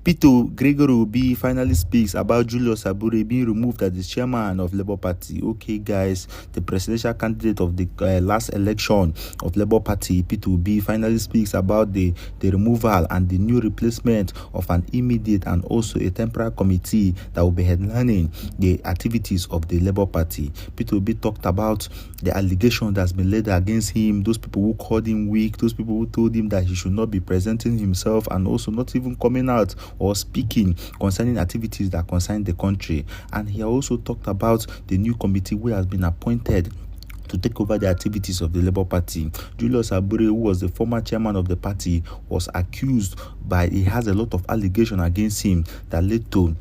Peter Gregory Obi finally speaks about Julius Abure being removed as the chairman of Labour Party. Okay, guys, the presidential candidate of the last election of Labour Party, Peter Obi, finally speaks about the removal and the new replacement of an immediate and also a temporary committee that will be headlining the activities of the Labour Party. Peter Obi talked about the allegation that's been laid against him, those people who called him weak, those people who told him that he should not be presenting himself and also not even coming out or speaking concerning activities that concern the country. And he also talked about the new committee who has been appointed to take over the activities of the Labour Party. Julius Abure, who was the former chairman of the party, was accused he has a lot of allegations against him that led to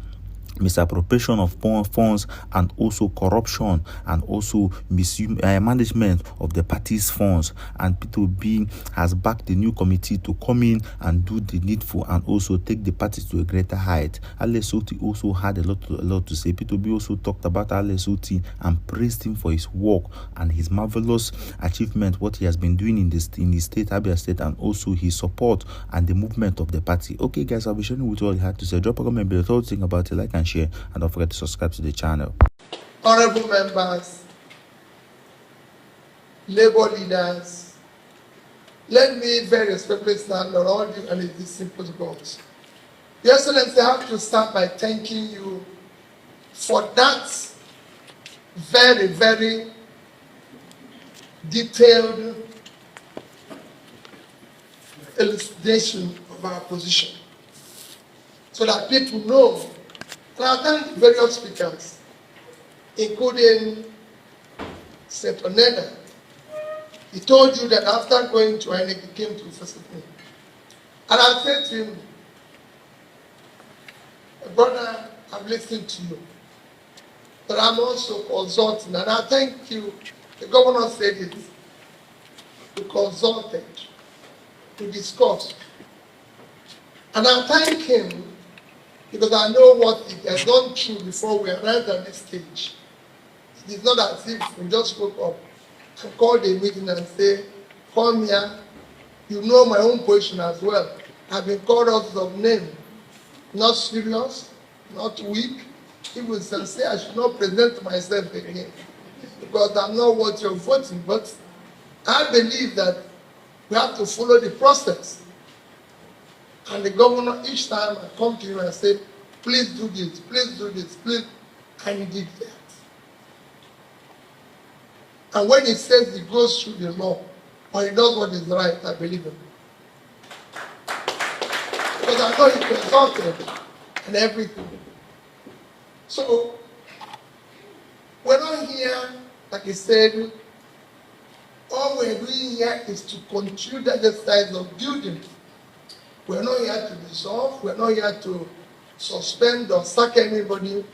misappropriation of funds and also corruption and also mismanagement of the party's funds. And Peter Obi has backed the new committee to come in and do the needful and also take the party to a greater height. Alex Otti also had a lot to say. Peter Obi also talked about Alex Otti and praised him for his work and his marvelous achievement, what he has been doing in the state, Abia State, and also his support and the movement of the party. Okay, guys, I'll be sharing with you all I had to say. Drop a comment below, thought think about it, like and share, and don't forget to subscribe to the channel. Honorable members, labor leaders, let me very respectfully stand on all you and these simple goals. Your Excellency, I have to start by thanking you for that very, very detailed elucidation of our position, so that people know. And I thank various speakers, including Senator Neda. He told you that after going to INEC, he came to visit me. And I said to him, brother, I've listened to you, but I'm also consulting. And I thank you. The governor said it. We consulted, we discussed. And I thank him because I know what he has gone through before we arrived at this stage. It is not as if we just spoke up and called a meeting and say, come here, you know my own position as well. I've been called out of name, not serious, not weak. People say I should not present myself again because I'm not what you're voting. But I believe that we have to follow the process. And the governor, each time I come to him and say, please do this, please, and he did that. And when he says he goes through the law, or he does what is right, I believe him. Because I know he consulted and everything. So, we're not here, like he said, all we're doing here is to continue the exercise of building. We're not here to dissolve. We're not here to suspend or sack anybody.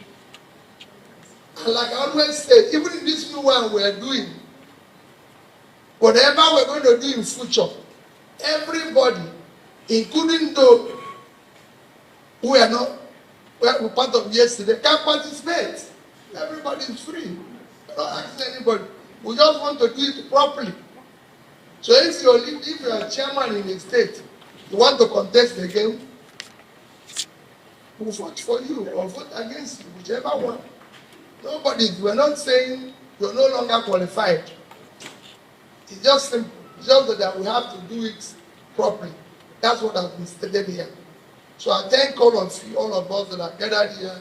And like I always say, even in this new one we're doing, whatever we're going to do in future, everybody, including those who are not were part of yesterday, can participate. Everybody is free. We're not asking anybody. We just want to do it properly. So if you're chairman in a state, you want to contest again, we'll vote for you or vote against you, whichever one. We're not saying you're no longer qualified. It's just simple. It's just that we have to do it properly. That's what has been stated here. So I thank all of you, all of us that are gathered here.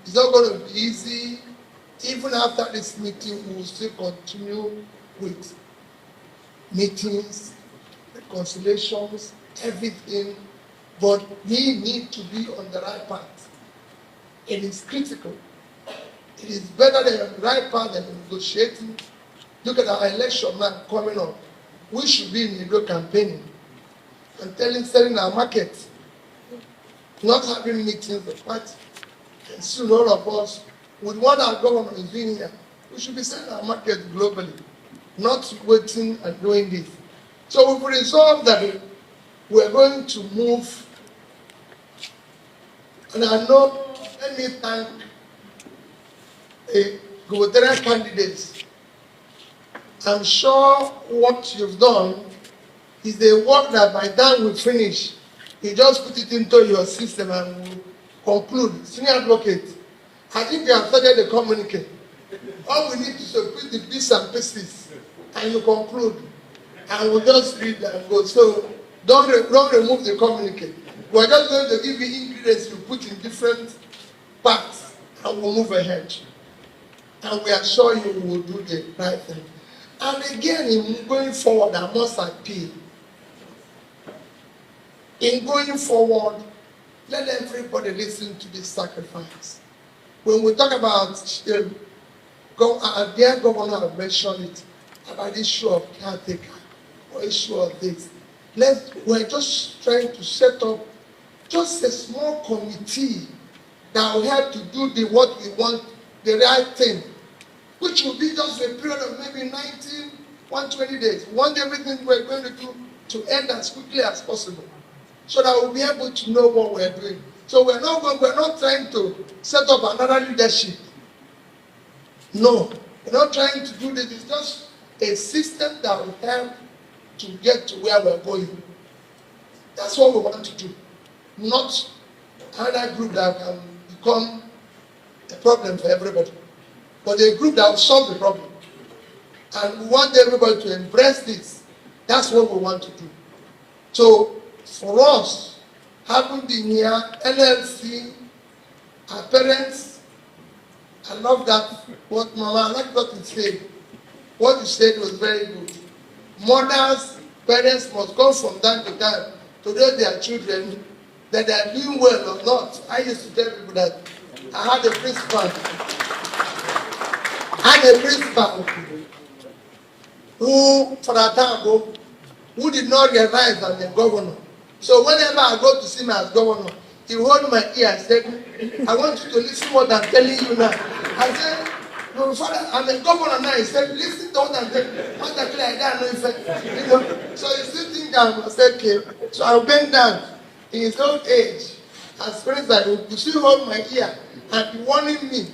It's not going to be easy. Even after this meeting, we will still continue with meetings, reconciliations, everything, but we need to be on the right path. It is critical. It is better than on the right path than negotiating. Look at our election now coming up. We should be in a campaigning and selling our market, not having meetings with party. And soon all of us, with what our government is doing here, we should be selling our market globally, not waiting and doing this. So we've resolved that we're going to move, and I know, let me thank the gubernatorial candidates. I'm sure what you've done is the work that by the time we finish, You just put it into your system and we'll conclude. Senior advocate, I think you have started the communique. All we need to do is put the bits and pieces and you conclude. And we'll just read and go. So don't remove the communique. We're just going to give you ingredients you put in different parts and we'll move ahead. And we assure you we will do the right thing. And again, in going forward, I must appeal. In going forward, let everybody listen to this sacrifice. When we talk about dear governor have mentioned it about the issue of caretaker or issue of this. We're just trying to set up just a small committee that will help to do what we want, the right thing, which will be just a period of maybe 120 days. We want everything we're going to do to end as quickly as possible, so that we'll be able to know what we're doing. So we're not trying to set up another leadership. No, we're not trying to do this. It's just a system that will help to get to where we're going. That's what we want to do. Not another group that can become a problem for everybody, but a group that will solve the problem. And we want everybody to embrace this. That's what we want to do. So for us, having been here, NLC, our parents, I love that. What Mama, I like what you said. What you said was very good. Mothers, parents must come from time to time to know their children that they are doing well or not. I used to tell people that I had a principal who, for a time ago, who did not realize I'm a governor. So whenever I go to see him as governor, he hold my ear and said, I want you to listen to what I'm telling you now. I said, no, Father, I'm a governor now. He said, listen to what I'm telling you. What I don't know if so he's sitting down. I said, okay. So I bend down in his old age. As friends, I will still hold my ear and be warning me.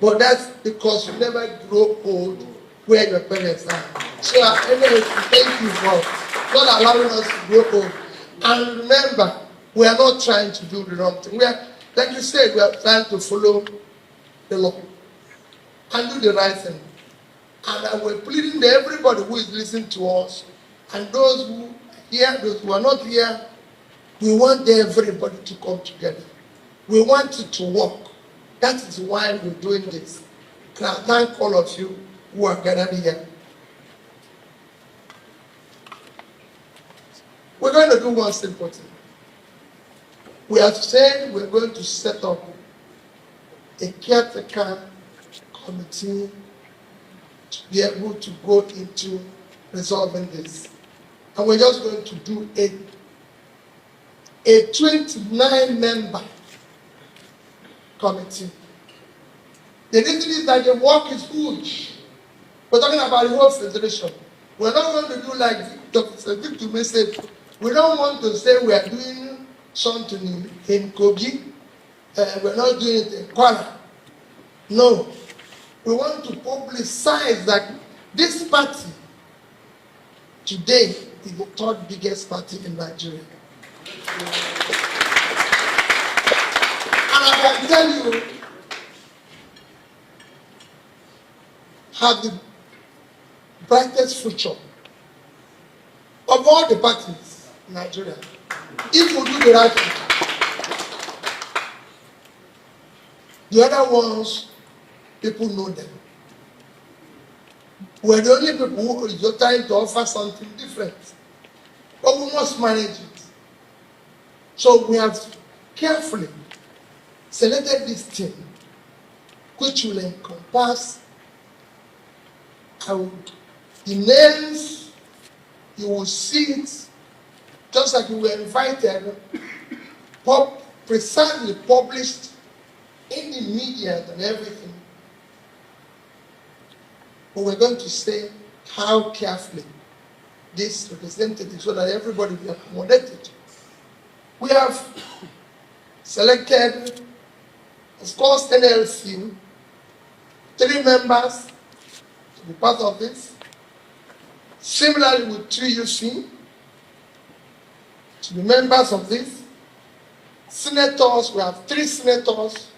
But that's because you never grow old where your parents are. So anyway, thank you for not allowing us to grow old. And remember, we are not trying to do the wrong thing. We are, like you said, we are trying to follow the law and do the right thing. And we're pleading to everybody who is listening to us, and those who are here, those who are not here, we want everybody to come together. We want it to work. That is why we're doing this. And I thank all of you who are gathered here. We're going to do one simple thing. We have said we're going to set up a caretaker committee to be able to go into resolving this. And we're just going to do a 29-member committee. The reason is that the work is huge. We're talking about the whole federation. We're not going to do like Victor may say, we don't want to say we are doing something in Kogi, we're not doing it in Kwara. No. We want to publicize that this party today is the third biggest party in Nigeria. And I can tell you, have the brightest future of all the parties in Nigeria if we do the right thing. The other ones, people know them. We're the only people who are trying to offer something different. But we must manage it. So we have carefully selected this team, which will encompass the names. You will see it, just like you were invited, precisely published in the media and everything. But we're going to say how carefully this representative, so that everybody will be accommodated. We have selected, of course, NLC, 3 members to be part of this. Similarly with TUC, to be members of this. Senators, we have 3 senators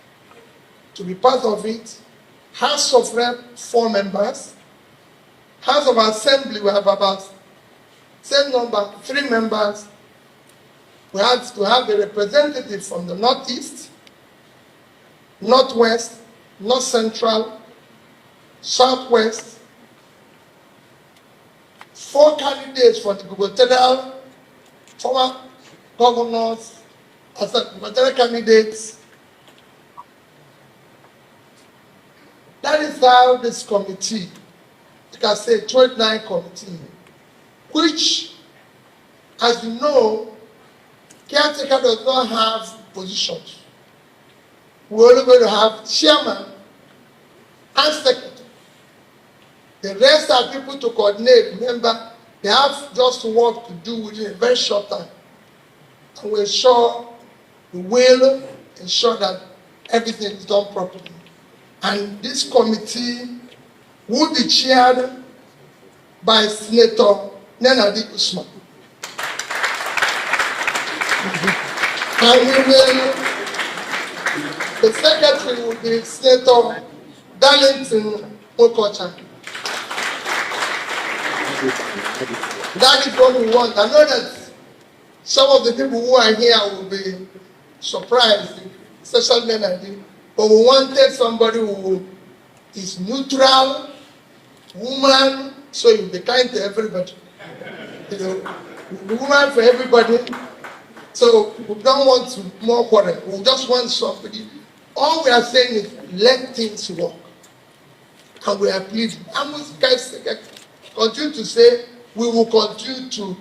to be part of it. House of Rep, 4 members. House of Assembly, we have about same number, 3 members. We have to have a representative from the Northeast, Northwest, North Central, Southwest. 4 candidates for the gubernatorial, former governors, as gubernatorial candidates. That is how this committee, you can say 29 committee, which, as you know, caretaker does not have positions. We're only going to have chairman and secretary. The rest are people to coordinate. Remember, they have just work to do within a very short time. And we will ensure that everything is done properly. And this committee will be chaired by Senator Nenadi Usman. And the secretary will be Senator Darlington Okocha. That is what we want. I know that some of the people who are here will be surprised, especially Nenadi, but we wanted somebody who is neutral, woman, so you'll be kind to everybody. You know, woman for everybody. So we don't want to more quarrel. We just want somebody. All we are saying is let things work. And we are pleading. And we continue to say we will continue to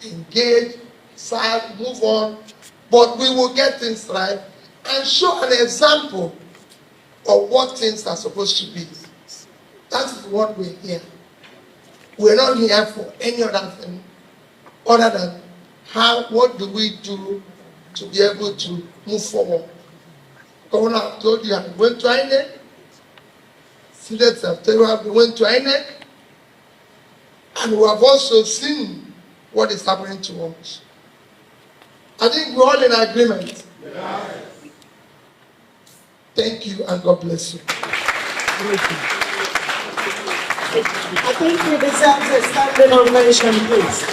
engage, serve, move on, but we will get things right and show an example of what things are supposed to be. That is what we're here. We're not here for any other thing other than what do we do to be able to move forward. Governor, I've told you, I went to INEC. Students have told you, we went to INEC. And we have also seen what is happening to us. I think we're all in agreement. Yeah. Thank you and God bless you. I think he deserves a standing ovation, please.